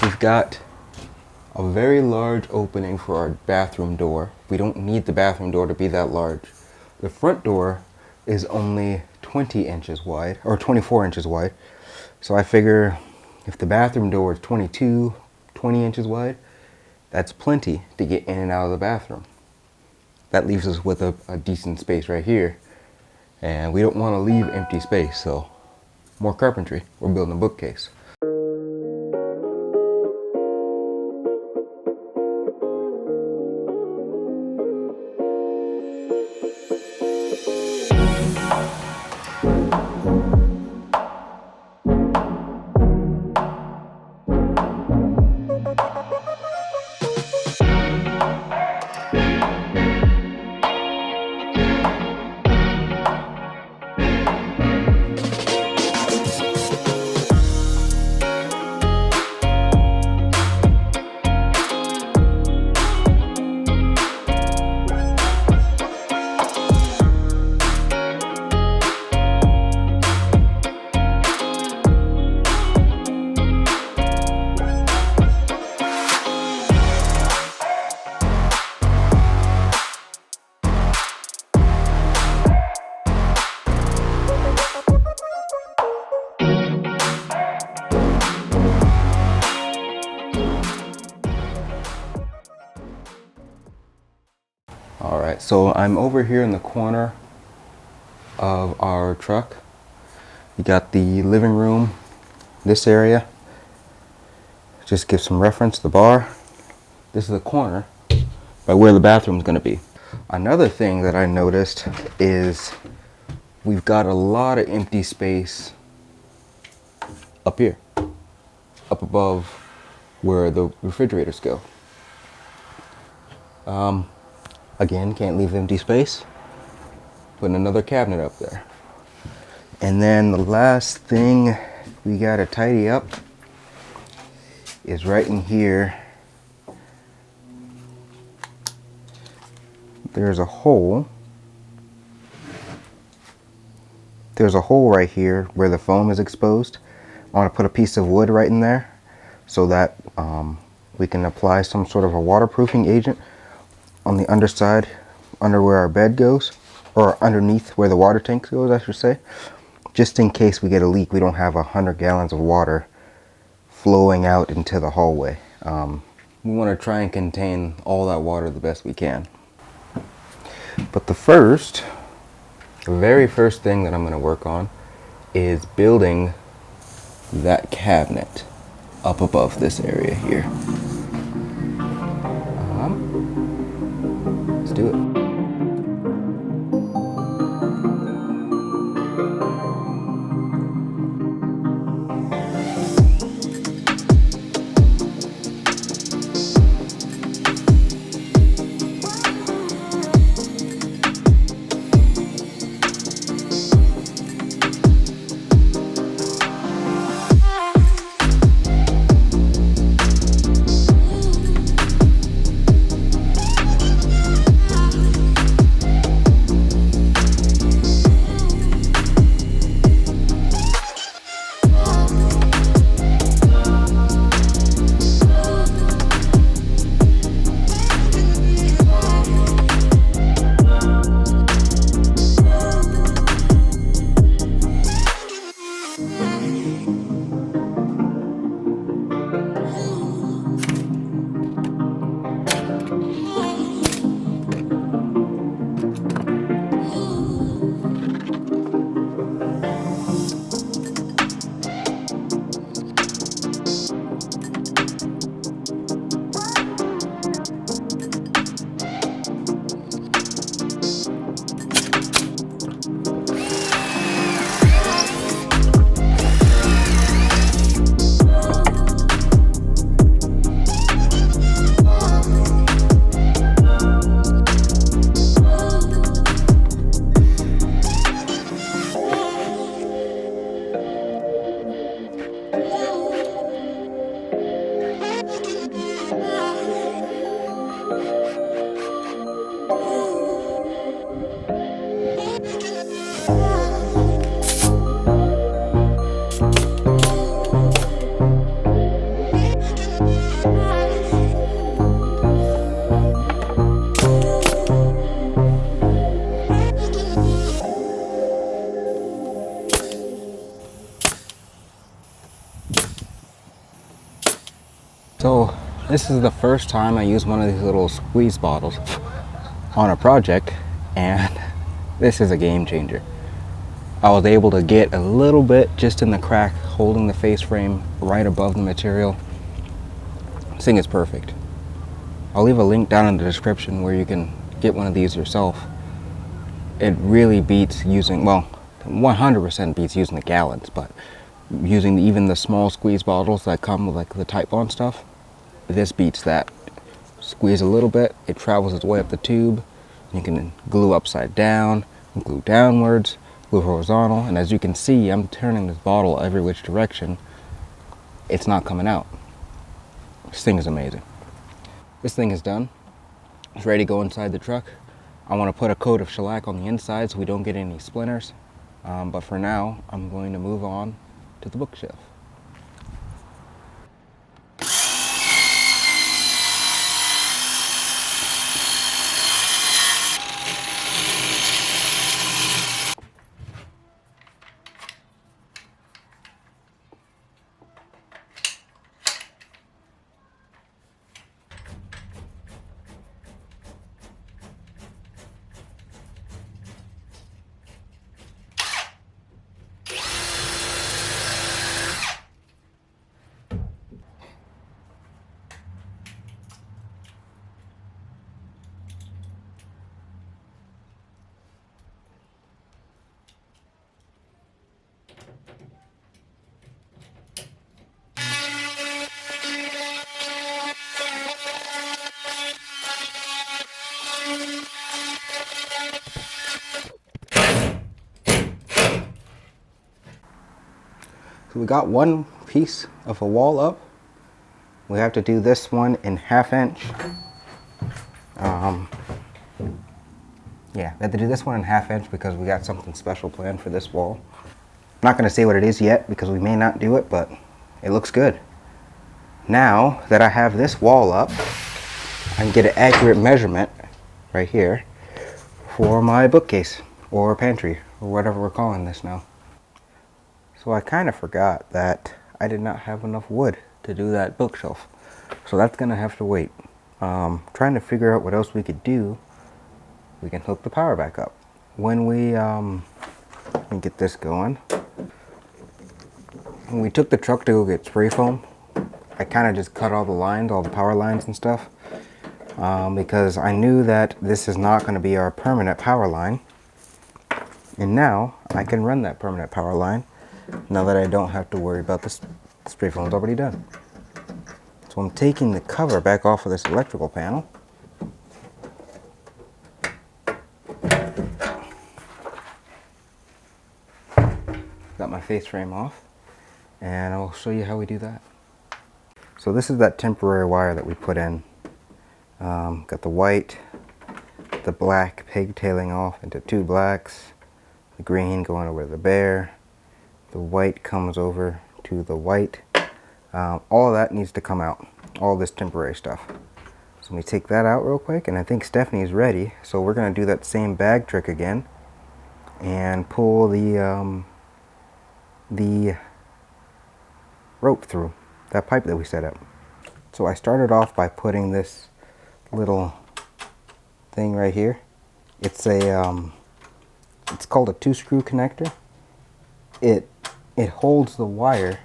We've got a very large opening for our bathroom door. We don't need the bathroom door to be that large. The front door is only 20 inches wide, or 24 inches wide. So I figure if the bathroom door is 20 inches wide, that's plenty to get in and out of the bathroom. That leaves us with a decent space right here. And we don't want to leave empty space, so more carpentry. We're building a bookcase. Alright, so I'm over here in the corner of our truck. We got the living room, this area. Just give some reference, the bar. This is the corner by where the bathroom is going to be. Another thing that I noticed is we've got a lot of empty space up here, up above where the refrigerators go. Again, can't leave empty space. Putting another cabinet up there. And then the last thing we gotta tidy up is right in here. There's a hole. There's a hole right here where the foam is exposed. I want to put a piece of wood right in there so that we can apply some sort of a waterproofing agent on the underside, under where our bed goes, or underneath where the water tank goes, I should say, just in case we get a leak. We don't have 100 gallons of water flowing out into the hallway. We want to try and contain all that water the best we can. But the very first thing that I'm going to work on is building that cabinet up above this area here. Let's do it. So this is the first time I use one of these little squeeze bottles on a project, and this is a game changer. I was able to get a little bit just in the crack holding the face frame right above the material. This thing is perfect. I'll leave a link down in the description where you can get one of these yourself. It really beats using, well, 100% beats using the gallons, but using even the small squeeze bottles that come with like the Type Bond stuff, this beats that. Squeeze a little bit, it travels its way up the tube. You can glue upside down, glue downwards, glue horizontal, and as you can see, I'm turning this bottle every which direction. It's not coming out. This thing is amazing. This thing is done. It's ready to go inside the truck. I want to put a coat of shellac on the inside so we don't get any splinters. But for now, I'm going to move on to the bookshelf. So we got one piece of a wall up. We have to do this one in 1/2 inch. Yeah, we have to do this one in 1/2 inch because we got something special planned for this wall. I'm not going to say what it is yet because we may not do it, but it looks good. Now that I have this wall up, I can get an accurate measurement right here for my bookcase or pantry or whatever we're calling this now. So I kind of forgot that I did not have enough wood to do that bookshelf. So that's going to have to wait. Trying to figure out what else we could do. We can hook the power back up. When we get this going. When we took the truck to go get spray foam, I kind of just cut all the lines, all the power lines and stuff. Because I knew that this is not going to be our permanent power line. And now I can run that permanent power line now that I don't have to worry about this. The spray foam's already done. So I'm taking the cover back off of this electrical panel. Got my face frame off, and I'll show you how we do that. So this is that temporary wire that we put in. Got the white, the black pigtailing off into 2 blacks, the green going over to the bare, the white comes over to the white. All of that needs to come out, all this temporary stuff. So let me take that out real quick, and I think Stephanie's ready. So we're going to do that same bag trick again and pull the rope through, that pipe that we set up. So I started off by putting this little thing right here. It's a it's called a 2-screw connector. It holds the wire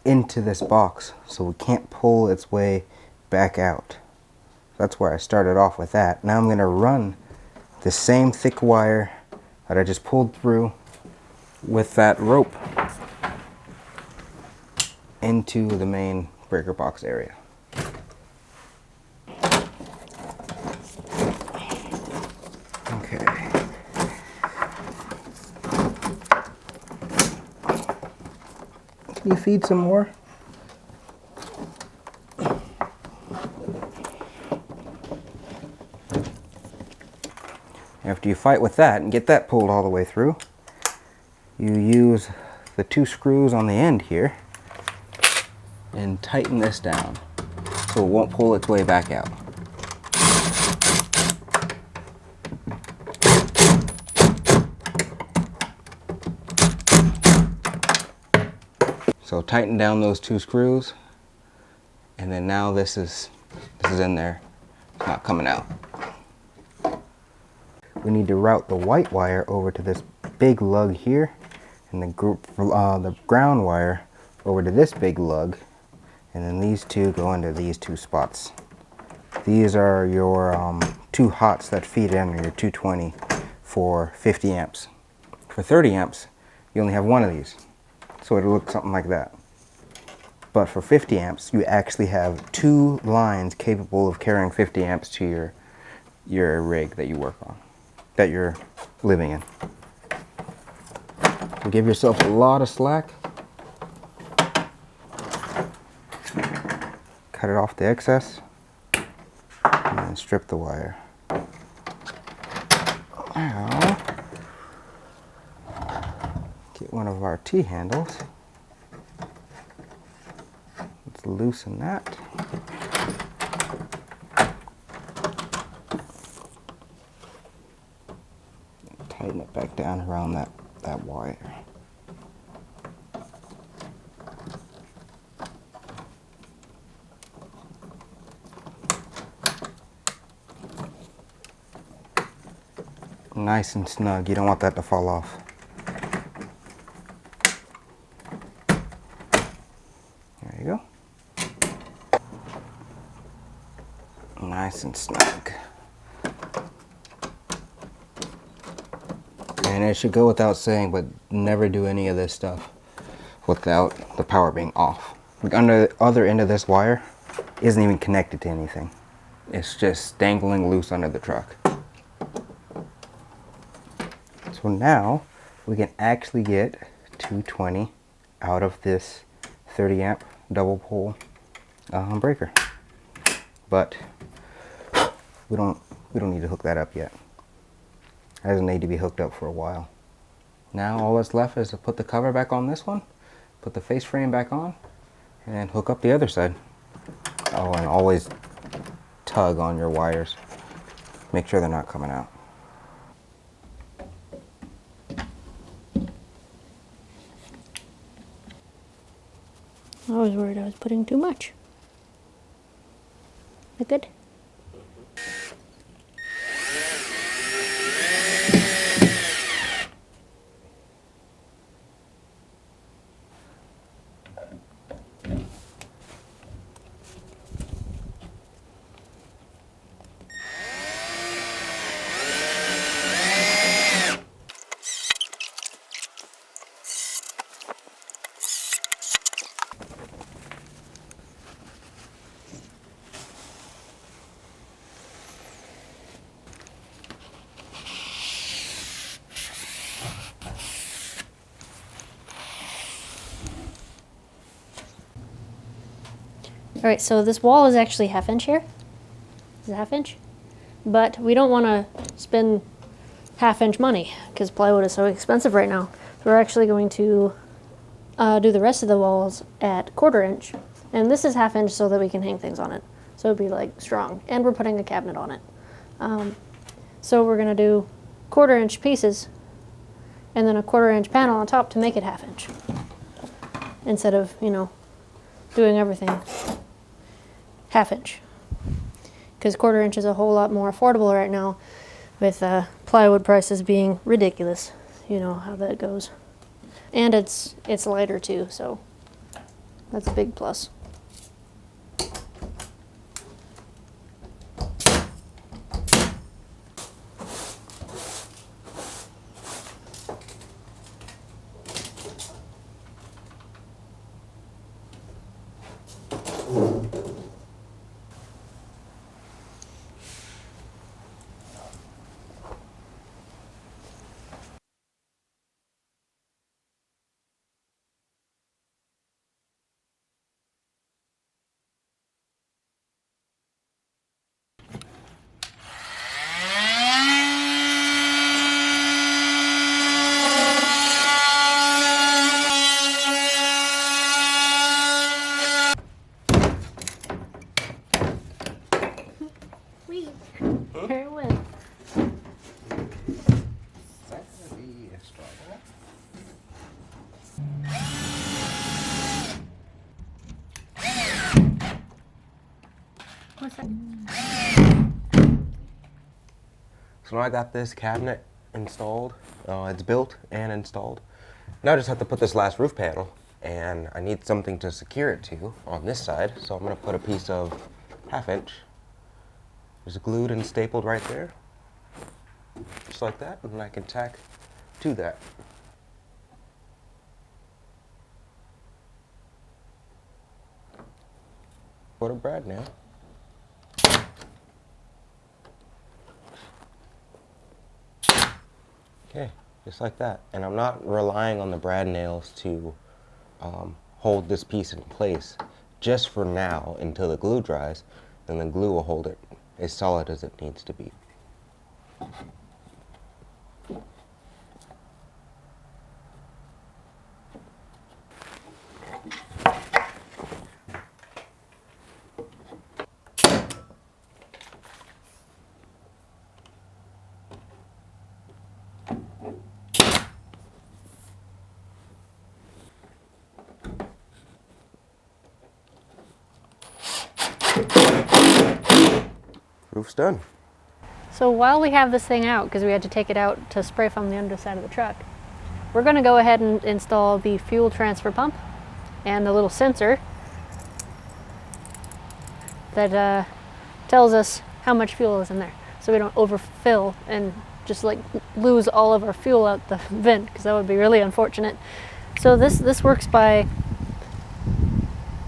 into this box so it can't pull its way back out. That's where I started off with that. Now I'm going to run the same thick wire that I just pulled through with that rope into the main breaker box area. Okay. Can you feed some more? After you fight with that and get that pulled all the way through, you use the 2 screws on the end here and tighten this down so it won't pull its way back out. So tighten down those 2 screws, And then now this is in there. It's not coming out. We need to route the white wire over to this big lug here, and the ground wire over to this big lug, and then these two go into these two spots. These are your two hots that feed in, your 220 for 50 amps. For 30 amps, you only have one of these, so it'll look something like that. But for 50 amps, you actually have two lines capable of carrying 50 amps to your rig that you work on, that you're living in. So give yourself a lot of slack. Cut it off the excess, and then strip the wire. Now, get one of our T-handles. Let's loosen that. Tighten it back down around that wire. Nice and snug. You don't want that to fall off. There you go. Nice and snug. And it should go without saying, but never do any of this stuff without the power being off. Like under the other end of this wire isn't even connected to anything. It's just dangling loose under the truck. So now we can actually get 220 out of this 30 amp double pole breaker. But we don't need to hook that up yet. It doesn't need to be hooked up for a while. Now all that's left is to put the cover back on this one, put the face frame back on, and then hook up the other side. Oh, and always tug on your wires. Make sure they're not coming out. I was worried I was putting too much. That good? Alright, so this wall is actually half-inch here. It's a half-inch. But we don't want to spend half-inch money because plywood is so expensive right now. So we're actually going to do the rest of the walls at 1/4 inch. And this is half-inch so that we can hang things on it. So it'd be like strong. And we're putting a cabinet on it. So we're going to do 1/4 inch pieces and then a 1/4 inch panel on top to make it half-inch. Instead of, you know, doing everything half-inch, because 1/4 inch is a whole lot more affordable right now with plywood prices being ridiculous. You know how that goes. And it's lighter too, so that's a big plus. So now I got this cabinet installed, it's built and installed. Now I just have to put this last roof panel, and I need something to secure it to on this side, so I'm going to put a piece of 1/2 inch. It's glued and stapled right there, just like that, and I can tack to that. Go to Brad now. Okay, just like that. And I'm not relying on the brad nails to hold this piece in place just for now until the glue dries, and the glue will hold it as solid as it needs to be. Roof's done. So while we have this thing out, because we had to take it out to spray foam the underside of the truck, we're going to go ahead and install the fuel transfer pump and the little sensor that tells us how much fuel is in there, so we don't overfill and just like lose all of our fuel out the vent, because that would be really unfortunate. So this works by,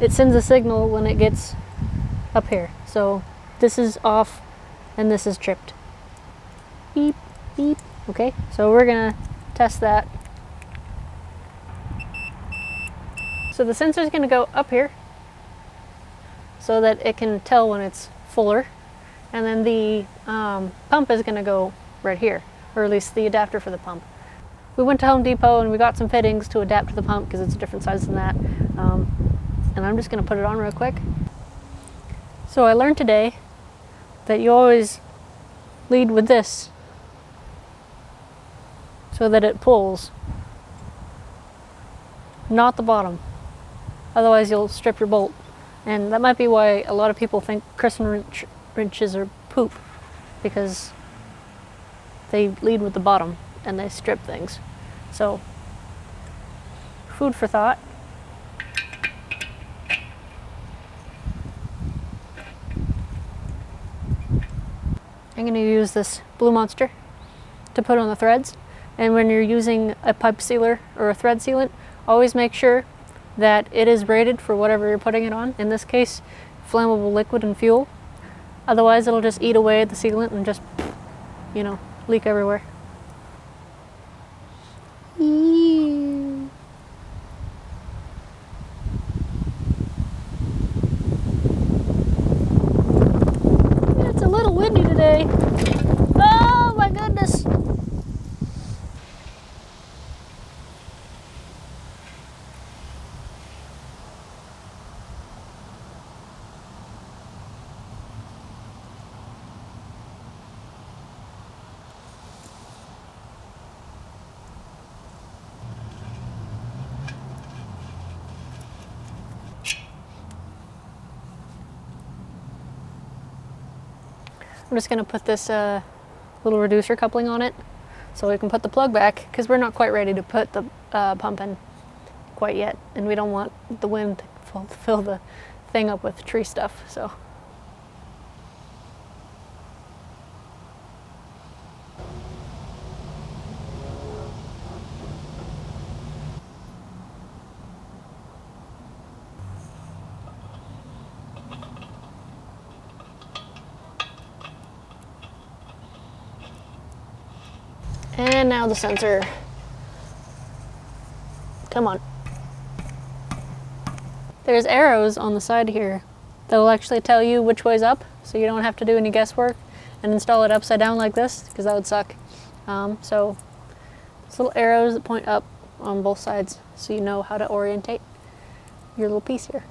it sends a signal when it gets up here. So this is off and this is tripped. Beep, beep. Okay, so we're gonna test that. So the sensor is gonna go up here so that it can tell when it's fuller. And then the pump is gonna go right here, or at least the adapter for the pump. We went to Home Depot and we got some fittings to adapt to the pump because it's a different size than that. And I'm just gonna put it on real quick. So I learned today that you always lead with this so that it pulls, not the bottom. Otherwise you'll strip your bolt. And that might be why a lot of people think Christmas wrenches are poop, because they lead with the bottom and they strip things. So, food for thought. I'm going to use this Blue Monster to put on the threads. And when you're using a pipe sealer or a thread sealant, always make sure that it is rated for whatever you're putting it on. In this case, flammable liquid and fuel. Otherwise it'll just eat away at the sealant and just, you know, leak everywhere. It's a little windy today. Oh my goodness. I'm just going to put this little reducer coupling on it so we can put the plug back, because we're not quite ready to put the pump in quite yet, and we don't want the wind to fill the thing up with tree stuff. So. And now the sensor. Come on. There's arrows on the side here that will actually tell you which way's up, so you don't have to do any guesswork and install it upside down like this, because that would suck. So there's little arrows that point up on both sides, so you know how to orientate your little piece here.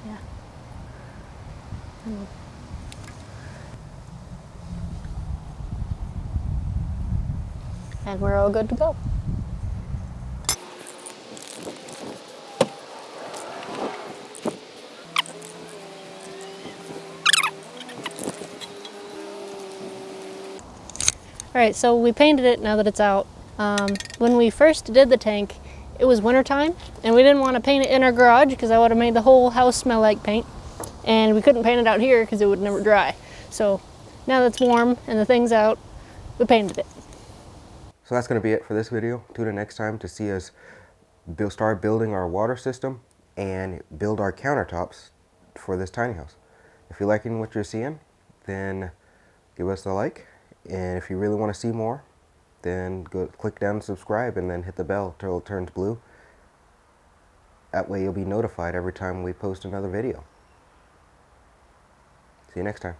Yeah. And we're all good to go. Alright, so we painted it now that it's out. When we first did the tank, it was wintertime, and we didn't want to paint it in our garage because I would have made the whole house smell like paint. And we couldn't paint it out here because it would never dry. So now that it's warm and the thing's out, we painted it. So that's going to be it for this video. Tune in next time to see us start building our water system and build our countertops for this tiny house. If you're liking what you're seeing, then give us a like. And if you really want to see more, then go click down and subscribe and then hit the bell till it turns blue. That way you'll be notified every time we post another video. See you next time.